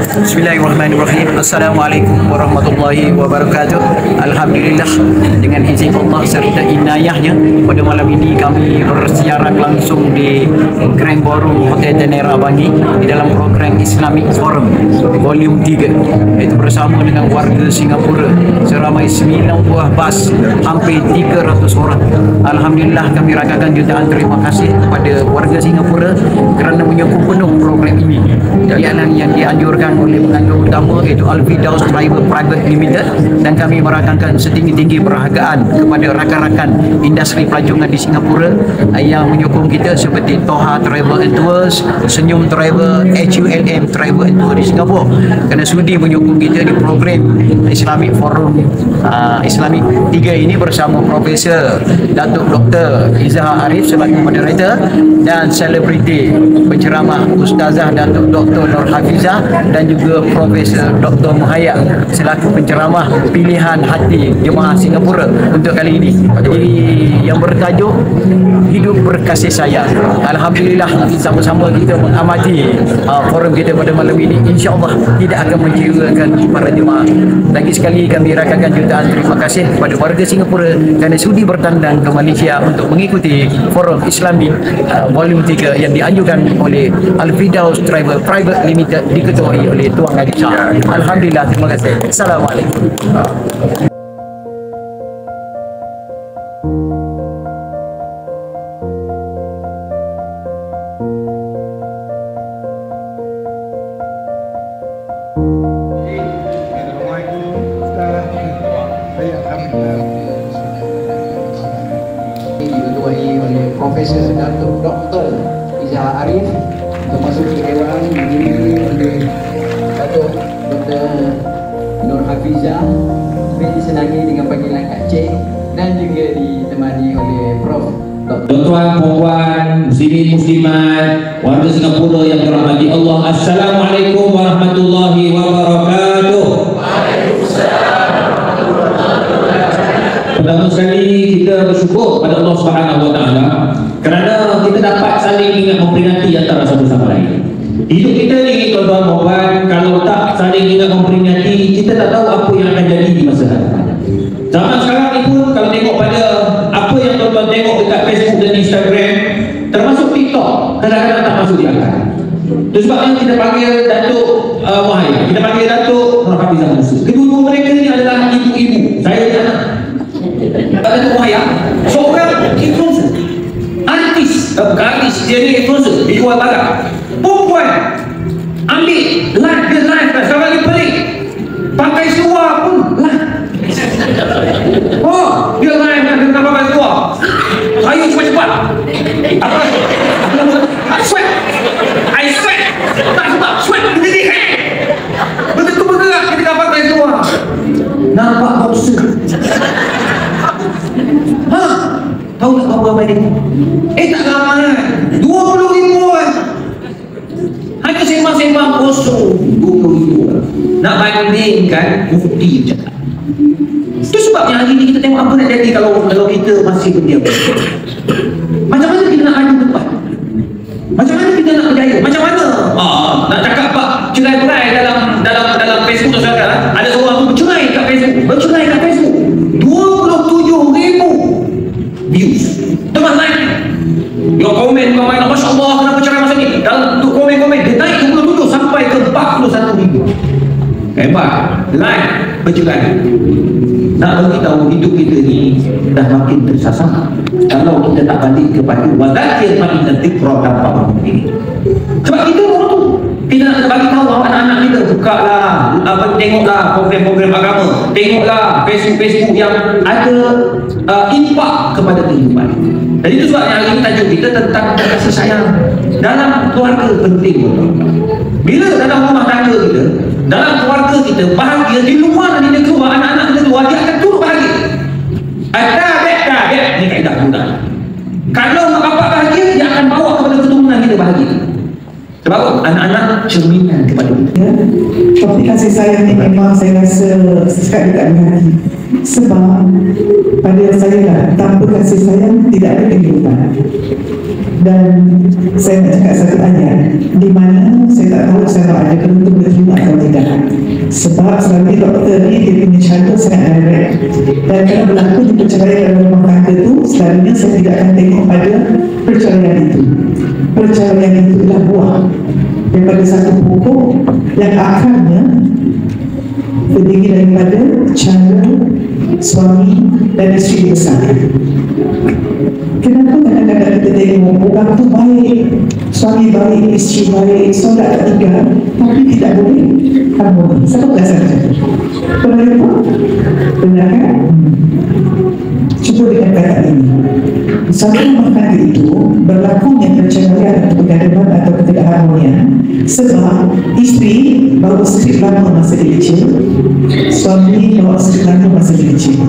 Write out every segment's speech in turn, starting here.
Bismillahirrahmanirrahim. Assalamualaikum warahmatullahi wabarakatuh. Alhamdulillah, dengan izin Allah serta inayahnya, pada malam ini kami bersiaran langsung di Grand Ballroom Hotel Tenera Bangi di dalam program Islamic Forum Volume 3, iaitu bersama dengan warga Singapura seramai 9 buah bas, hampir 300 orang. Alhamdulillah, kami rakakan jutaan terima kasih kepada warga Singapura kerana menyokong penuh program ini. Yang dianjurkan oleh penganjur utama iaitu Al-Firdaus Private Limited, dan kami merakamkan setinggi-tinggi perhargaan kepada rakan-rakan industri pelancongan di Singapura yang menyokong kita seperti Toha Travel and Tours, Senyum Travel, HULM Travel and Tours di Singapura, kerana sudi menyokong kita di program Islamic Forum Islamic 3 ini bersama Profesor Datuk Dr. Izzah Arif selaku moderator dan selebriti penceramah Ustazah Datuk Dr. Nur Hafizah dan juga Profesor Dr. Muhayyak selaku penceramah pilihan hati jemaah Singapura untuk kali ini. Jadi yang bertajuk Hidup Berkasih Sayang. Alhamdulillah, sama-sama kita mengamati forum kita pada malam ini, insya-Allah tidak akan mengecewakan para jemaah. Lagi sekali kami rakakan jutaan terima kasih kepada warga Singapura kerana sudi bertandang ke Malaysia untuk mengikuti forum Islamic Volume 3 yang dianjurkan oleh Al-Firdaus Travel Private Limited, diketuai oleh Tuan Haji Shah. Alhamdulillah, terima kasih. Assalamualaikum. Diketuai oleh Profesor Datuk Dr. Izzah Arif, termasuk Dewan dihadiri oleh Datuk Dr. Nur Hafizah, disenangi dengan panggilan Kak Cik, dan juga ditemani oleh Prof. Tuan-tuan, puan-puan, muslimin, muslimat, warga Singapura yang dirahmati Allah, Assalamualaikum warahmatullahi wabarakatuh. Waalaikumsalam warahmatullahi wabarakatuh. Pertama sekali kita bersyukur pada Allah Subhanahu wa taala kerana kita dapat saling ingat memperingati antara satu sama lain. Hidup kita ni, tuan-tuan, puan-puan, kalau tak saling ingat memperingati, kita tak tahu apa yang akan jadi di masa hadapan. Zaman sekarang ni pun, kalau tengok pada apa yang tuan-tuan tengok dekat Facebook dan Instagram, termasuk TikTok, kadang-kadang tak masuk di akal. Itu sebabnya kita panggil Datuk Muhayyak, kita panggil Datuk Nur Hafizah Musa. Kedua-dua mereka ni adalah ibu-ibu. Saya anak Datuk Muhayyak seorang influencer, artis, bukan artis, dia ni influencer di luar barat. Perempuan ambil live, dia live kan, sekarang ni pelik, pakai seluar pun live. Oh, dia live kan, dia pakai seluar. Saya cepat-cepat apa sweat, I sweat, tak sebab sweat berdiri kan, betul-betul bergerak ketika pakai seluar. Nampak boxer. Tahu tak berapa banyak? Tak ramai, 20,000 kan. Hanya sembang-sembang kosong 20,000. Nak bandingkan mufti je. Itu sebabnya hari ini kita tengok apa nak jadi kalau kita masih berdiam. Macam mana kita nak maju depan? Macam mana kita nak berjaya? Macam mana? Nak cakap apa cerai-berai dalam Facebook tu sekarang. Ada seorang tu bercerai kat Facebook. 27,000 views. Teman like. Dia komen, Masya Allah, kenapa cerai masa ni? Dalam untuk komen, dia naik 27 sampai ke 41,000. Hebat. Like bercerai. Nak bagi tahu hidup kita ni dah makin tersasar kalau kita tak balik kepada wadzakir fa inna dzikra tanfa'ul mu'minin. Sebab kita orang tu, kita nak bagi tahu anak-anak kita, bukalah tengoklah program-program agama, tengoklah Facebook yang ada impak kepada kehidupan. Dan itu sebabnya hari ini tajuk kita tentang kasih sayang dalam keluarga penting. Bila dalam rumah tangga kita, dalam keluarga kita bahagia, di luar dan di negara anak-anak kita keluar, dia akan turut bahagia. Ada ni kaedah mudah. Kalau mak bapak bahagia, dia akan bawa kepada keturunan kita bahagia. Sebab anak-anak cerminan kepada kita. Topik kasih sayang ni memang saya rasa sekat dekat di hati. Sebab pada saya lah, tanpa kasih sayang tidak ada kehidupan. Dan saya nak cakap satu ayat di mana saya tak tahu saya ada beruntung berterima atau tidak. Sebab selama doktor ni dia punya cara sangat direct. Dan kalau berlaku di perceraian dalam rumah tangga tu, selalunya saya tidak akan tengok pada perceraian itu. Perceraian itu adalah buah daripada satu pokok yang akarnya terdiri daripada cara suami dan isteri besar. Kenapa kadang-kadang kita tengok orang tu baik, suami baik, isteri baik, solat tinggal, tapi tidak boleh harmoni? Siapa berasal macam tu? Pernah lupa? Benar kan? Cuba dengan kata ini. Satu rumah tangga itu berlakunya perceraian atau pergaduhan atau ketidakharmonian sebab isteri bawa skrip lama masa dia kecil, suami bawa skrip lama masa dia kecil.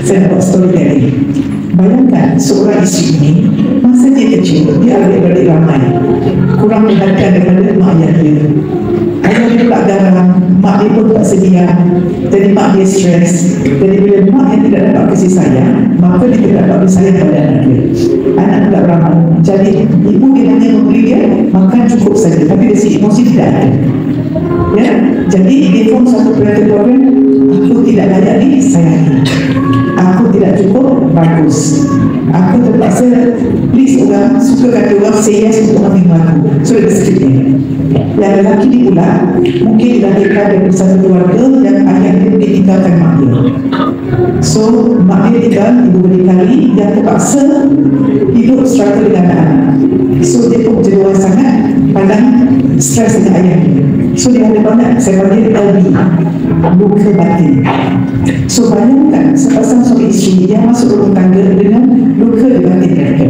Saya nak buat story tadi. Bayangkan seorang isteri ini masa dia kecil, dia adik-adik ramai, kurang perhatian daripada mak ayah dia. Ayah dia pula garam, mak dia pun tak sedia, jadi mak dia stres. Jadi bila mak yang tidak dapat kasih sayang, maka dia tidak dapat bersayang pada anak dia. Anak pula ramai, jadi ibu dia hanya memberi dia makan cukup saja, tapi dari segi emosi tidak ada. Ya, jadi dia pun satu perhatian, aku tidak layak disayangi, aku tidak cukup bagus, aku terpaksa please orang suka kata orang say yes untuk ambil aku. So ada skripnya. Yang lelaki ni pula mungkin dilahirkan dari satu keluarga dan ayah dia ditinggalkan mak dia. So mak dia tinggal, ibu berkali, dia terpaksa hidup struggle dengan anak-anak. So dia pun jadi orang sangat pandang stres dengan ayah dia. So dia ada banyak, saya panggil LB, luka batin. So bayangkan sepasang suami isteri yang masuk rumah tangga dengan luka di batin mereka.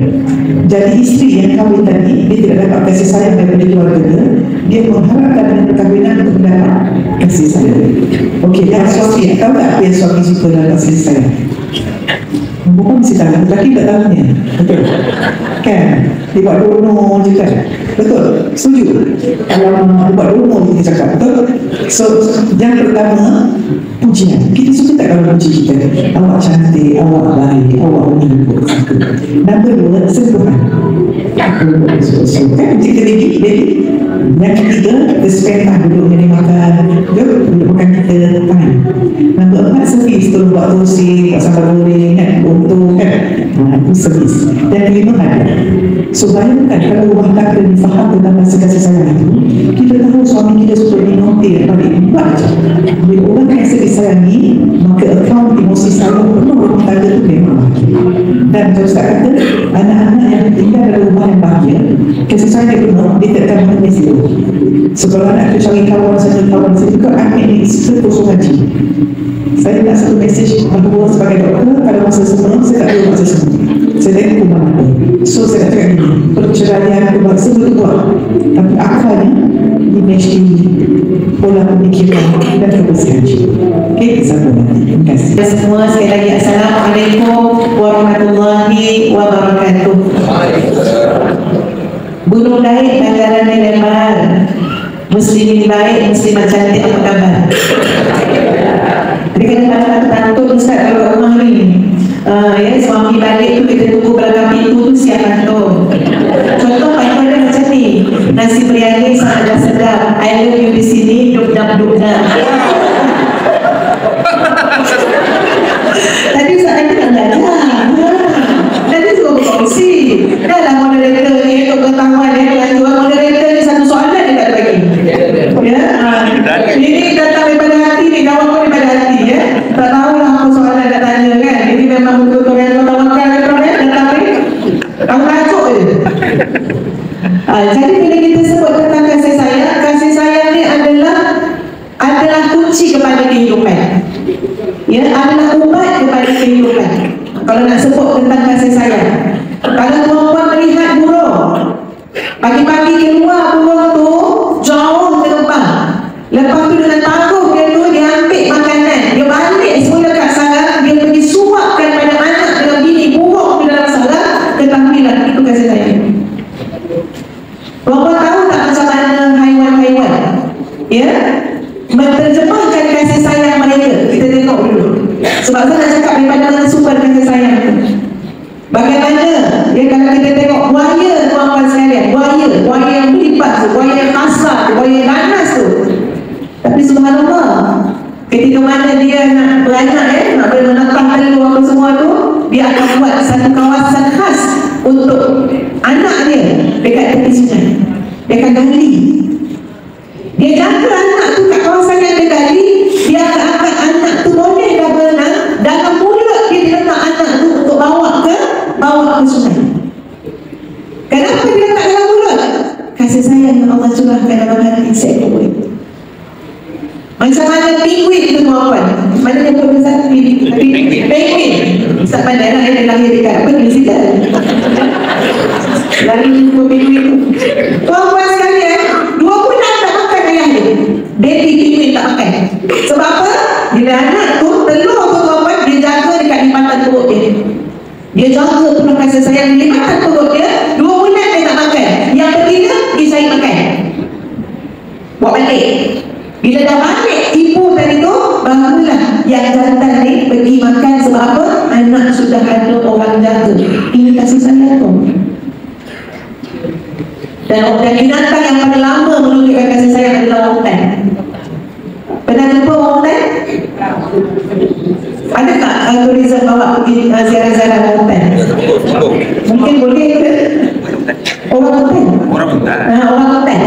Jadi isteri yang kahwin tadi, dia tidak dapat kasih sayang daripada keluarga dia mengharapkan dengan perkahwinan untuk mendapat kasih sayang. Okey, dan suami, tahu tak apa yang suami suka dalam kasih sayang? Bukan mesti tahu, lelaki tak tahunya. Betul? Kan? Dia buat dono je kan? Betul? Setuju? Kalau dia buat dono kita cakap, betul? So, yang pertama, pujian. Kita suka tak kalau puji kita? Awak cantik, awak baik, awak menyebut. Nombor dua, sentuhan. Kan kita baby. Yang ketiga, kita spend time duduk jadi makan. Duduk makan kita time. Nombor empat, servis. Tolong buat tosi, buat sambal goreng kan? Untuk kan? Itu servis. Dan kelima, hadiah. So bayangkan kalau rumah tangga ni faham tentang kasih sayang itu, kita tahu suami kita suka minum teh balik buat je. Bila orang kasih disayangi, maka akaun emosi sayang penuh rumah tangga itu memang bahagia. Dan saya cakap kata, anak-anak yang tinggal dalam rumah yang bahagia, kasih sayang dia penuh, dia tak akan menangis dia. Sebab anak tu cari kawan saya juga, anak ini kosong haji. Saya nak satu mesej bahawa sebagai doktor, kalau masa semua, saya tak tahu masa semua. Saya tengok rumah mata. So saya nak cakap ini, perceraian berbangsa berkuat, tapi akalnya dimensi pola pemikiran dan kebersihan. Okey, sampai nanti. Terima kasih. Semua sekali lagi Assalamualaikum warahmatullahi wabarakatuh. Gunung Daik anggarannya lebar, muslimin baik, muslimat cantik, apa kabar? Jadi kadang-kadang takut Ustaz kalau rumah ni ya, suami balik tu kita tunggu belakang pintu tu siap kantor. Contoh pada macam ni, nasi biryani sangat sedap, I love you di sini, duk-dap. Tadi Ustaz kata tak belajar. Tadi suruh berkongsi. Dah lah moderator ni, untuk ketahuan dia moderator ni satu soalan dia tak ada bagi. Ya, ini datang daripada hati ni, jawab pun daripada hati ya. Tak tahulah apa soalan nak tanya kan. Ini memang betul-betul yang tawakkal ya, datang ni kamu racuk je. Jadi bila kita sebut tentang kasih sayang ni adalah kunci kepada kehidupan. Ya, adalah ubat kepada kehidupan. Kalau nak sebut tentang kasih sayang, kalau perempuan melihat burung pagi-pagi keluar, burung tu jauh terbang, lepas tu dengan tangguh dia ambil makanan, dia balik semula kat sarang, dia pergi suapkan pada anak dengan bini burung di dalam sarang. Ketahuilah itu kasih sayang. Perempuan tahu tak macam mana haiwan-haiwan ya menerjemahkan kasih sayang mereka? Kita tengok dulu. Sebab saya nak cakap daripada mana sumber kasih sayang itu. Bagaimana ya kalau kita tengok buaya Ketika mana dia nak beranak, nak menetap telur apa semua tu, dia akan buat satu kawasan khas untuk anak dia dekat tepi sungai. Dia akan gali. Dia jaga anak tu kat kawasan yang dia gali. Dia akan angkat anak tu boleh dah berenang. Dalam mulut dia letak anak tu untuk bawa ke sungai. Kenapa dia letak dalam mulut? Kasih sayang yang Allah curahkan dalam hati seekor itu. Macam mana penguin tu tuan-tuan? Mana dia berbeza? Penguin. Ustaz pandai lah dia lahir dekat apa? New Zealand. Lari jumpa penguin tu. Tuan-tuan sekalian, 2 bulan tak makan ayah dia. Baby penguin tak makan. Sebab apa? Bila anak tu, telur tu tuan-tuan, dia jaga dekat lipatan perut dia. Dia jaga penuh kasih sayang di lipatan perut dia. 2 bulan dia tak makan. Yang ketiga, dia cari makan. Buat balik. Bila dah balik ibu tadi tu, barulah yang jantan ni pergi makan. Sebab apa? Anak sudah ada orang jaga. Ini kasih sayang tu. Dan binatang yang paling lama menunjukkan kasih sayang adalah orangutan. Pernah jumpa orangutan? Ada tak turism bawa pergi ziarah-ziarah orangutan? Mungkin boleh ke? Orangutan? Orangutan.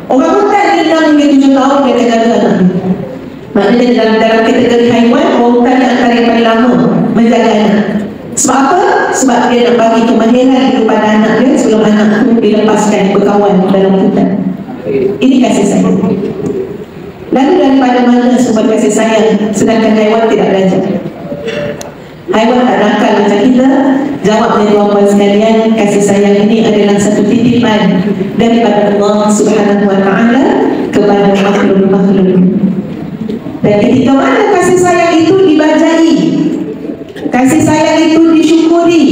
Orangutan ni 6 hingga 7 tahun dia akan jaga anak ni. Maknanya dalam kategori haiwan, orangutan yang antara yang paling lama menjaga anak. Sebab apa? Sebab dia nak bagi kemahiran kepada anak dia sebelum anak tu dilepaskan berkawan dalam hutan. Ini kasih sayang. Lalu daripada mana sumber kasih sayang sedangkan haiwan tidak belajar? Haiwan tak nakal macam kita. Jawabnya tuan-tuan sekalian, kasih sayang ini adalah satu titipan daripada Allah Subhanahu wa ta'ala kepada makhluk-makhluk. Dan ketika mana kasih sayang itu dibajai, kasih sayang itu disyukuri,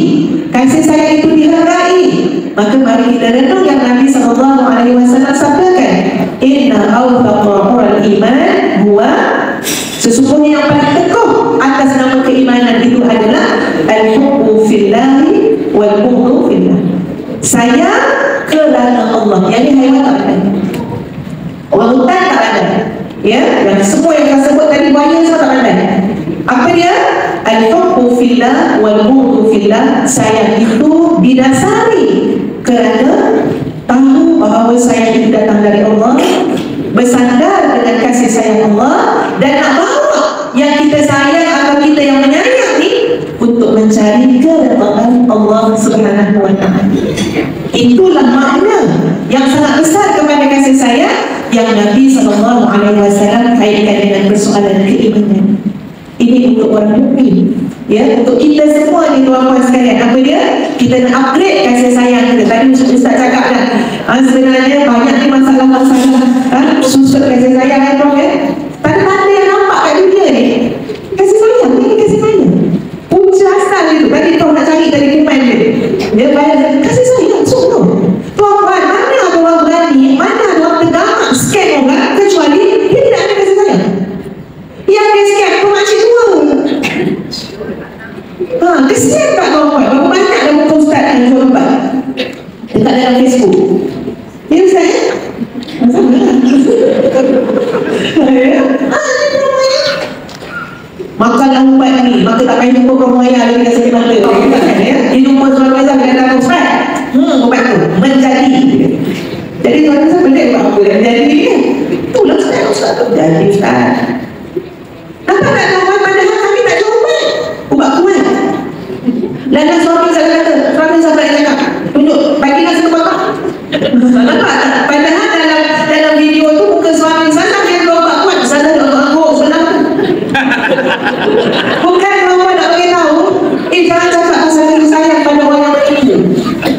kasih sayang itu dihargai, maka mari kita renung yang Nabi SAW sabdakan, inna awthaqul iman huwa, sesungguhnya yang paling teguh atas nama keimanan itu adalah al-hubbu fillahi wal-bughdu fillah. Sayang kerana Allah. Yang ni haiwan tak ada. Orang hutan tak ada. Ya, yang semua yang saya sebut tadi, buaya semua tak ada. Apa dia? Al-hubbu fillah wal-bughdu fillah. Sayang itu didasari kerana tahu bahawa sayang itu datang dari Allah, bersandar dengan kasih sayang Allah, dan nak bawa yang kita sayang atau kita yang menyayang ni untuk mencari keredaan Allah Subhanahu wa ta'ala. Itulah makna yang sangat besar kepada kasih sayang yang Nabi SAW kaitkan dengan persoalan keimanan. Ini untuk orang mukmin, ya, untuk kita semua ni tuan-tuan sekalian. Apa dia? Kita nak upgrade kasih sayang kita. Tadi Ustaz cakap dah, sebenarnya banyak ni masalah-masalah susut kasih sayang ya, ya. Tanda-tanda yang nampak kat dunia ni, kasih sayang ni kasih sayang. Punca asal itu tadi kau nak cari dari kuman dia. Dia bayar kasih sayang tu. Tuan-tuan, mana ada orang berani, mana ada orang tergamak scam orang kecuali dia tidak ada kasih sayang. Yang dia scam tu makcik tua. Kesian tak tuan-tuan? Berapa banyak dah muka Ustaz yang jual ubat dekat dalam Facebook. Ya Ustaz? Sama lah. Makanlah ubat ni, maka tak payah jumpa perempuan lagi dah sakit mata. Dia jumpa suami Azam dengan datang Ustaz, ubat tu menjadi. Jadi suami Azam benda buat apa yang jadi? Itulah Ustaz tu jadi Ustaz. Nampak tak tuan-tuan, padahal kami tak jual ubat kuat. Dan suami Azam kata, suami Azam tak cakap, tunjuk, bagilah satu kotak. Nampak tak? Padahal dalam video tu muka suami Azam yang jual ubat kuat, sana dia angguk sebelah tu. Bukan orang nak bagi tahu, jangan cakap pasal kasih sayang pada orang yang beriman.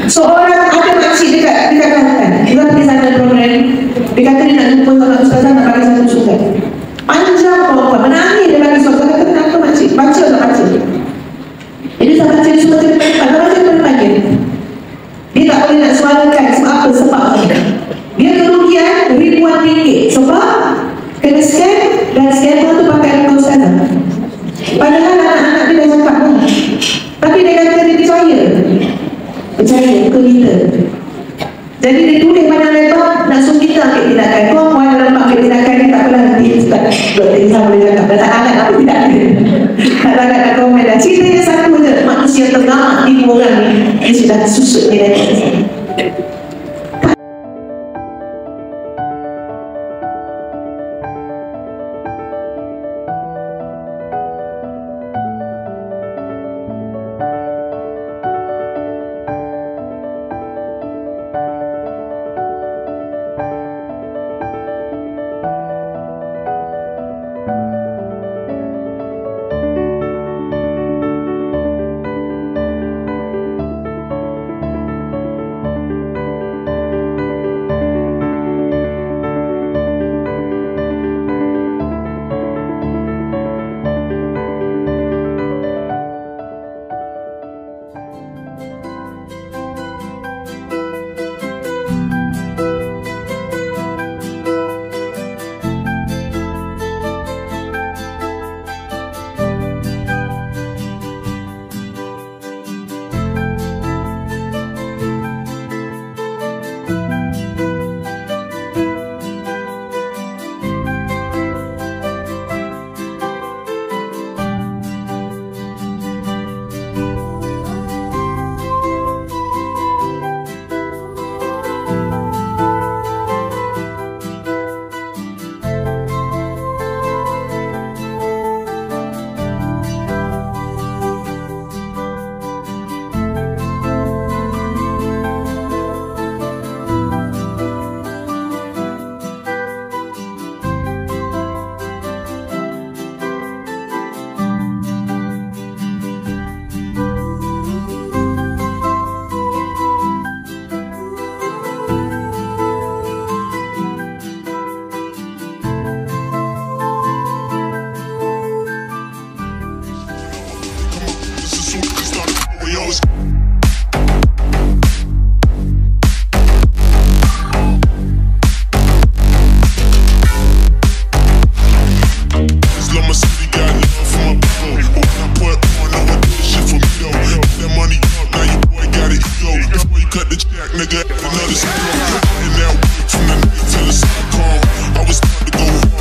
Seorang ada makcik dekat Kelantan, dia pergi sana program, dia kata dia nak jumpa sama ustazah, nak bagi satu surat panjang perempuan, menangis dia bagi surat. Kata kenapa makcik? Baca tak baca? Jadi saya baca dia semua cerita depan, dia baca depan dia. Dia tak boleh nak suarakan. Sebab apa? Sebab dia kerugian ribuan ringgit sebab kena scam, dan scammer tu pakai muka ustazah. Padahal anak-anak dia dah cakap lah. Tapi dia kata dia percaya ke kita. Jadi dia tulis panjang lebar nak suruh kita ambil tindakan. Kau puan dalam ambil tindakan ni tak apalah, nanti tak boleh cakap. Dah tak angkat apa tidak ada. Tak angkat nak komen dah. Ceritanya satu je, manusia tergamak di orang ni, dia sudah susut ni dah. Nigga, another zero. And now from the night till the sun come, I was about to go